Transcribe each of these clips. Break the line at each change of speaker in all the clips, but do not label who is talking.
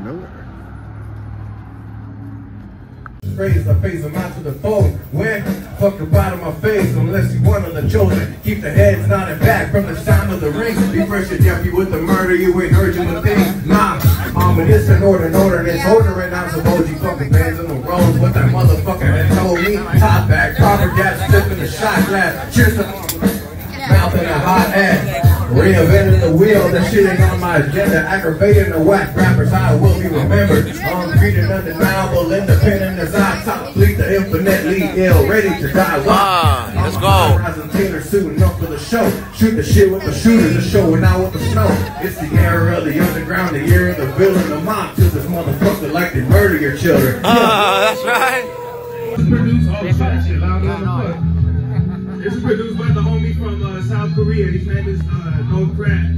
nowhere.
Raise the face them out to the fold. When fuck about of my face, unless you one of the chosen. Keep the heads nodded back from the sound of the ring. Be fresh to death, you with the murder, you ain't urging the things. Nah, it's an order, it's ordering. I suppose you fucking bands on the roads. What that motherfucker had told me. Top back, proper gas, flipping the shot glass. Cheers to mouth in a hot ass. Reinventing the wheel, that shit ain't on my agenda. Aggravating the whack rappers, I will be remembered. Treated undeniable, independent as I top fleet, the infinitely ill, ready to die.
Let's go.
Taylor suiting up for the show. Shoot the shit with the shooters, the show and out with the snow. It's the era of the underground, the year of the villain, the mob. Till this motherfucker like they murder your children.
That's right.
This is produced by the homie from South Korea. His name is No Crack.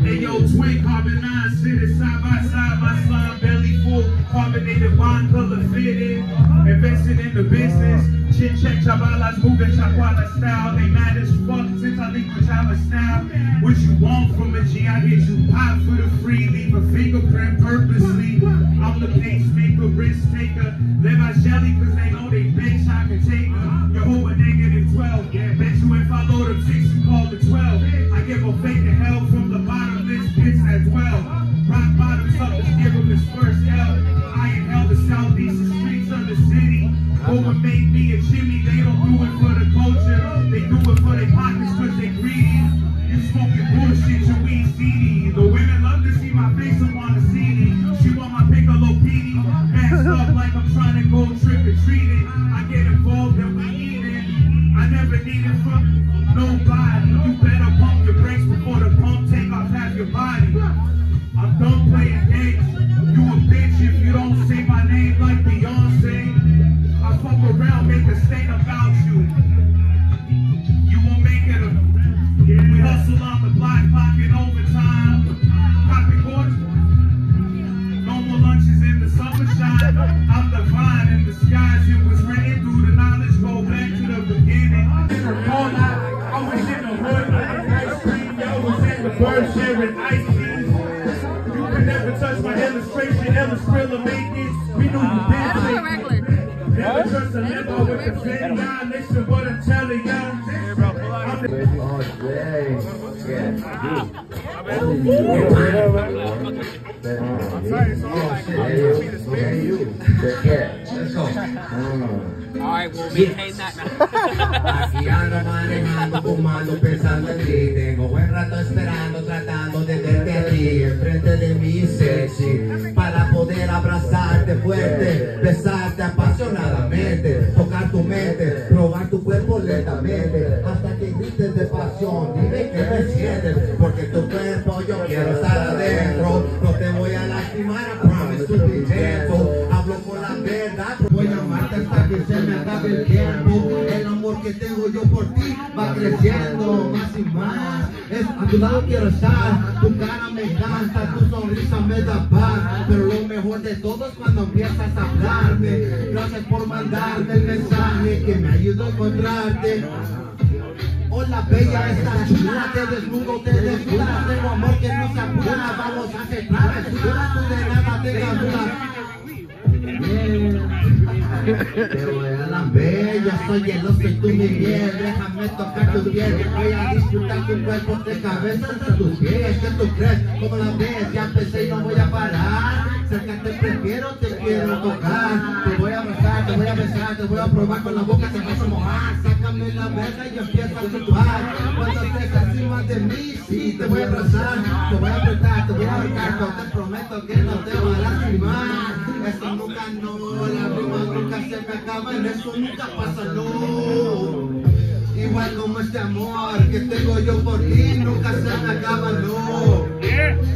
Hey yo, twin carbon 9 sitting side by side, my slime belly full, carbonated wine color fitted, invested in the business. Chin check chavalas moving chacuala style. They mad as fuck since I leave the chava style. What you want from a G? I hit you pop for the free, leave a fingerprint purposely. I'm the pacemaker, risk taker. Live my jelly cause they know they bitch I can take her. Your whole a -12. Bet you if I load up 6, you call the 12. I give a fake to hell from the bottomless pits as well. Rock bottoms up, let's give him his first L. I inhale the southeastern streets of the city. Over made me a Jimmy, they don't do it for the culture. They do it for their pockets cause they greedy. You smoking bullshit, your weed seedy. The women love to see my face and wanna see me. She want my piccolo PD. Masked up like I'm trying to go trick-or-treating. I get involved and we eat it. I never needed from nobody. You better pump your brakes before the pump take off half your body. I'm done playing games. You a bitch if you don't say my name like Beyonce. I fuck around, make a stain about you. You won't make it a... We hustle on the block, clocking overtime. Popping quarters. No more lunches in the sunshine. I'm divine in disguise. It was written through the knowledge. Go back to the beginning. I was in the hood, ice cream. Y'all was in the bird sharing ice cream. You can never touch my illustration. Illustrilla make it. We knew you been sick. Never trust a limbo with the same guy. Listen what I'm telling y'all.
All day. Let's go.
Alright, we'll maintain that now.
Aquí ando manejando, fumando, pensando en ti. Tengo buen rato esperando, tratando de verte a ti enfrente de mí, sexy, para poder abrazarte fuerte, besarte apasionadamente, tocar tu mente, probar tu cuerpo lentamente, hasta que grites de pasión. Dime que me sientes, porque tu cuerpo yo quiero estar adentro. No te voy a lastimar, I promise to be gentle. Hablo con la verdad, voy a amarte hasta que se me acabe el tiempo. El amor que tengo yo por ti va creciendo más y más. A tu lado quiero estar, tu cara me encanta, tu sonrisa me da paz. Pero lo mejor de todo es cuando empiezas a hablarme. Gracias por mandarme el mensaje que me ayudó a encontrarte. Hola bella, estás chula, te desnudo, te desnuda. Tengo amor que no se apura, vamos a hacer travesuras. Tú de nada tengas duda. Te voy a la bella, soy el oso y tú mi piel. Déjame tocar tu piel, voy a disfrutar tu cuerpo de cabeza hasta tus pies. ¿Qué tú crees? ¿Cómo la ves? Ya empecé y no voy a parar. Acércate, prefiero, te quiero tocar. Te voy a abrazar, te voy a besar, te voy a probar con la boca, te vas a mojar. Sácame la verga y empieza a chupar. Cuando estés encima de mí, sí, te voy a abrazar, te voy a apretar, te voy a ahorcar. Pero te prometo que no te va a lastimar. Eso nunca no, la rima nunca se me acaba, en eso nunca pasa, no. Igual como este amor que tengo yo por ti, nunca se me acaba, no.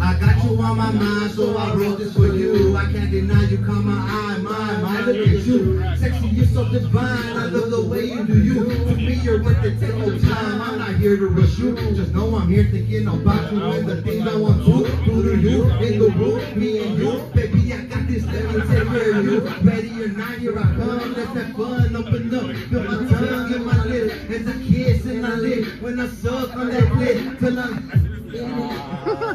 I got you on my mind, so I wrote this for you. I can't deny you, caught my eye, my look at you. Sexy, you're so divine, I love the way you do you. To me, you're worth it, take no time. I'm not here to rush you, just know I'm here thinking about you and the things I want to do to you. In the room, me and you, baby, I got this, let me take care of you. Ready or not, here I come, let's have fun. Open up, feel my tongue, get my lip. It's a kiss in my lip when I suck on that clit till I'm Hey,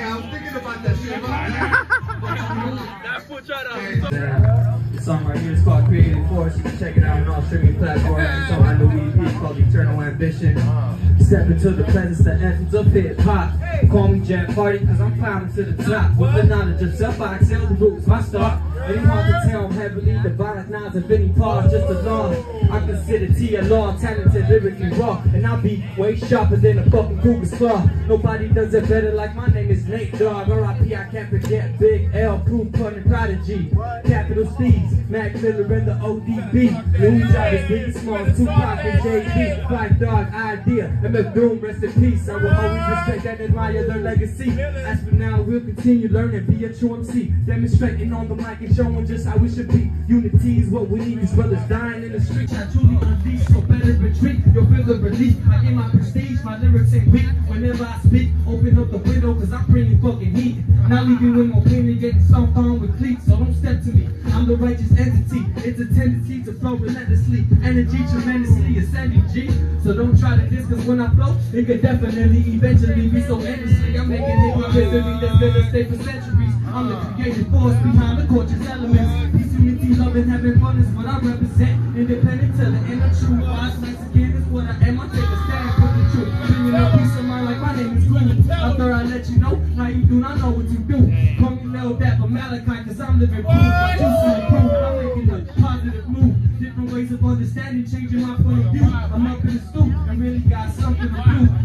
I was thinking about that shit.
The song right here is called Creative Force. You can check it out on all streaming platforms. It's on my new EP called Eternal Ambition. Step into the presence, the essence of hip hop. Call me Jet Party, cause I'm climbing to the top. With the knowledge of self, I excel the roots, my star. Any hard to tell, I'm heavily divided, knives and Vinny Paws, just a law. I consider TLR talented, lyrically raw. And I'll be way sharper than a fucking cougar's claw. Nobody does it better like my name is Nate Dogg. R.I.P. I can't forget Big L, Proof, Pun, and Prodigy. Capital Steez, Mac Miller and the ODB. New Job is Biggie Smalls, Tupac and JB. Five Dog Idea, MF Doom, rest in peace. I will always respect and admire their legacy. As for now, we'll continue learning, be a true MC. Demonstrating on the mic and showing just how we should be. Unity is what we need, these brothers dying in the streets. I truly unleash, so better retreat. You'll feel the relief, I get my prestige, my lyrics ain't weak. Whenever I speak, open up the window, cause I'm bringing fucking heat. Not leaving with no pain and getting stomped on with cleats, so don't step to me. I'm the righteous entity, it's a tendency to flow relentlessly. Energy tremendously ascending, G. So don't try to diss, cause when I flow, it could definitely eventually be so endlessly. I'm making hip-hop history that's gonna stay for centuries. I'm the creative force behind the gorgeous elements. Peace, unity, love, and having fun is what I represent. Independent till the end of true. Wise nights again is what I am. I take a stand for the truth. Bringing up peace of mind like my name is cool. I thought I'd let you know how you do not know what you do. Call me Lil Dapper Malachi, cause I'm living proof. I choose to improve. I'm making a positive move. Different ways of understanding, changing my point of view. I'm up in the stoop and really got something to do.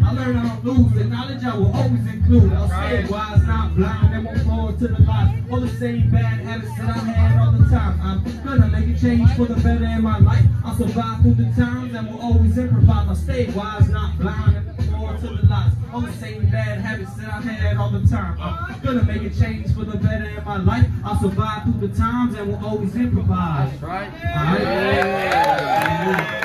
I learn I don't lose. The knowledge I will always include. I'll stay wise, not blind, and won't fall to the lies. All the same bad habits that I had all the time. I'm gonna make a change for the better in my life. I'll survive through the times and will always improvise. I'll stay wise, not blind, and won't fall to the lies. All the same bad habits that I had all the time. I'm gonna make a change for the better in my life. I'll survive through the times and will always improvise. That's right. All right.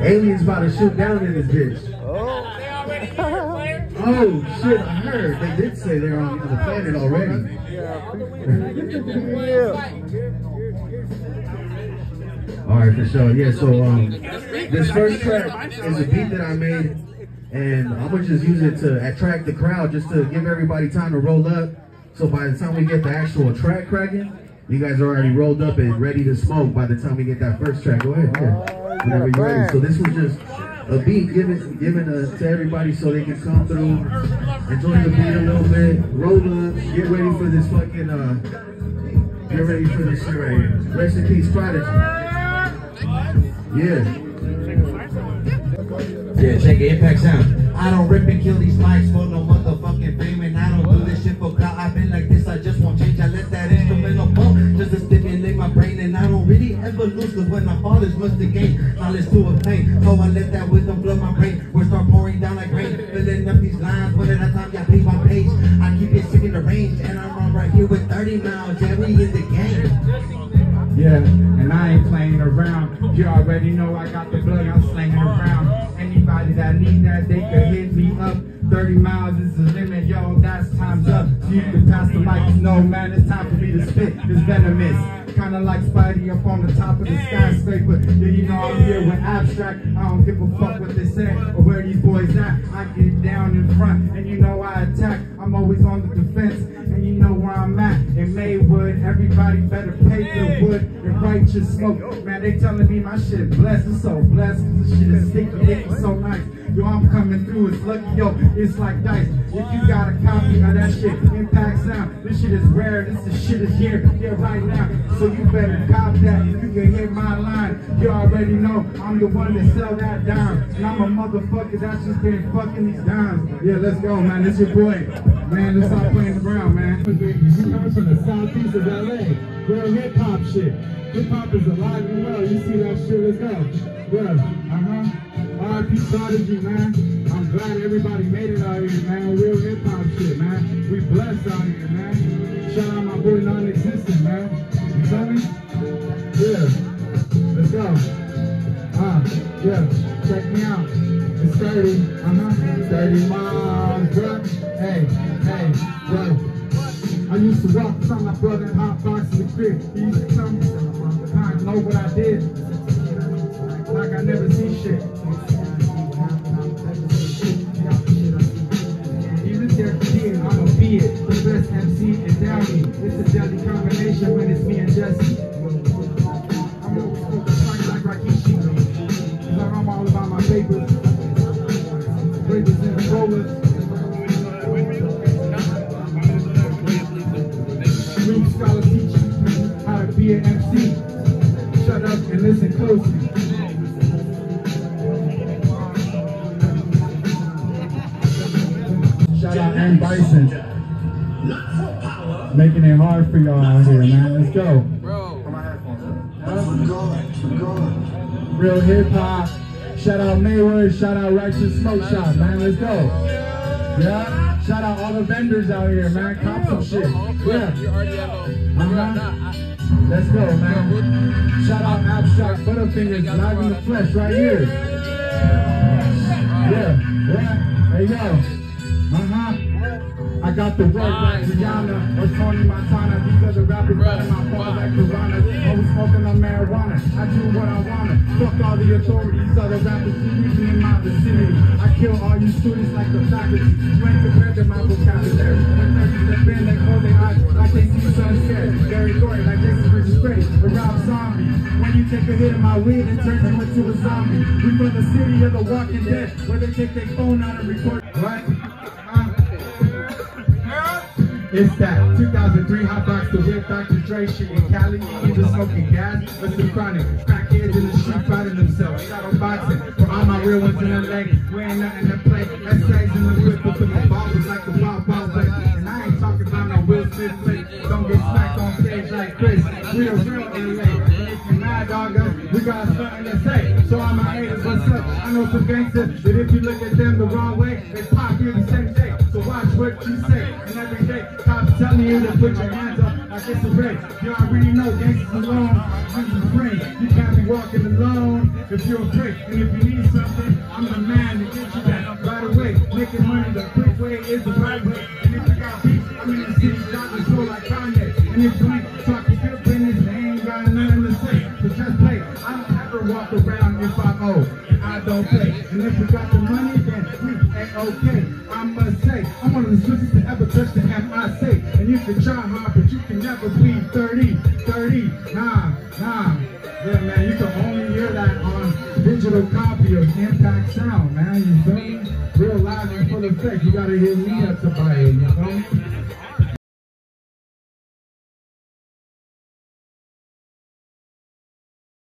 Aliens about to shoot down in this bitch. Oh shit, I heard. They did say they're on the planet already. Alright, for sure. Yeah, so this first track is a beat that I made, and I'm gonna just use it to attract the crowd, just to give everybody time to roll up. So by the time we get the actual track cracking, you guys are already rolled up and ready to smoke by the time we get that first track. Go ahead, whenever you're ready. So this was just a beat given to everybody so they can come through, enjoy the beat a little bit, roll up, get ready for this fucking, get ready for this shit right here. Rest in peace, Prodigy. Yeah, check it, impact sound. I don't rip and kill these mics for no motherfucking fame, and I don't do this shit for clout. I've been like this, I just won't change. I let that instrumental bump just to stimulate my brain, and I don't really ever lose, cause when I fall, it's much to gain. Knowledge to obtain, so I let that wisdom flood my brain. Words start pouring down like rain, filling up these lines. One at a time, y'all please my page. I keep it sick in the range, and I'm on right here with 30 miles. Yeah, we in the game.
Yeah, and I ain't playing around. You already know I got the blood, I'm slinging around. Anybody that need that, they can hit me up. 30 miles is the limit, yo, that's time's up. So you can pass the mic, no man, it's time for me to spit. It's venomous, kinda like Spidey up on the top of the skyscraper. Yeah, you know I'm here with abstract. I don't give a fuck what they say or where these boys at. I get down in front, and you know I attack. I'm always on the defense, and you know where I'm at. In Maywood, everybody better pay the wood and righteous smoke. Man, they telling me my shit blessed, it's so blessed. This shit is sticky, it's so nice. Yo, I'm coming through, it's lucky, yo, it's like dice. If you got a copy of that shit, impact sound. This shit is rare, this shit is here right now. So you better cop that, you can hear my line. You already know, I'm the one that sell that down. And I'm a motherfucker that's just been fucking these dimes. Yeah, let's go, man, it's your boy. Man, let's stop playing around, man.
He comes from the southeast of LA. Real hip-hop shit. Hip-hop is alive and well. You see that shit, let's go. Yeah, R.I.P. Prodigy, man. I'm glad everybody made it out here, man. Real hip-hop shit, man. We blessed out here, man. Shout out my boy Non-Existent, man. You feel me? Yeah. Let's go. Yeah. Check me out. It's 30. 30 miles, bro. Hey, bro. I used to walk from my brother and hot box in the crib. He used to tell me, no know what I did, like I never see shit. Even if they're cheating, I'ma be it. The best MC in Downey. It's a deadly combination when it's me and Jesse. I'm always like Rikishi. Cause I'm all about my papers. Papers and the rollers. Real scholar teach you how to be an MC. Shut up and listen closely. Shout out M. Bison. Making it hard for y'all out here, man. Let's go. Real hip hop. Shout out Maywood. Shout out Righteous Smoke Shop, man. Let's go. Yeah. Shout out all the vendors out here, man. Cop some shit. Yeah. Let's go, man. Shout out Abstract Butterfingers, live in the flesh, right here. Yeah. There you go. I got the work like Rihanna or Tony Montana. These other rappers biting my phone like piranhas. Always smoking on marijuana. I do what I wanna. Fuck all the authorities. Other rappers using in my vicinity. I kill all you students like the faculty. You ain't compared to my vocabulary. When 30 step in, they close their eyes like they see sunset. Very gory like Jason vs. Freddy or Rob Zombie. When you take a hit of my weed, it turns you into a zombie. We from the city of the Walking Dead, where they take their phone out and record. What? It's that 2003 hot box to whip Dr. Dre shit in Cali. Either smoking gas or some chronic. Crackheads in the street fighting themselves. Shadow boxing for all my real ones in LA. We ain't nothing to play. Essays in the whip with the ballers like the wild ball play. And I ain't talking about no Will Smith play. Don't get smacked on stage like Chris. We a real LA. And if you mad dogger, we got something to say. So all my haters, what's up? I know some gangsters that if you look at them the wrong way, they pop you the same day. So watch what you say. And every day, cops telling you to put your hands up like it's a race. You already know gangsters alone, I'm free. You can't be walking alone if you're afraid. And if you need something, I'm the man to get you that right away. Making money the quick way is the right way. And if you got beef, I'm in the city, dropping slow like Kanye. And if you ain't talking good business, they ain't got nothing to say. So just play. I don't ever walk around if I owe. I don't play. And if you got the money, then we ain't okay. I must say, I'm one of the swiftest to ever touch the MIC. And you can try hard, but you can never bleed 30. Nah. Yeah, man, you can only hear that on digital copy of Impact Sound, man. You feel me? Real live and full effect. You gotta hear me up to buy it, you feel me?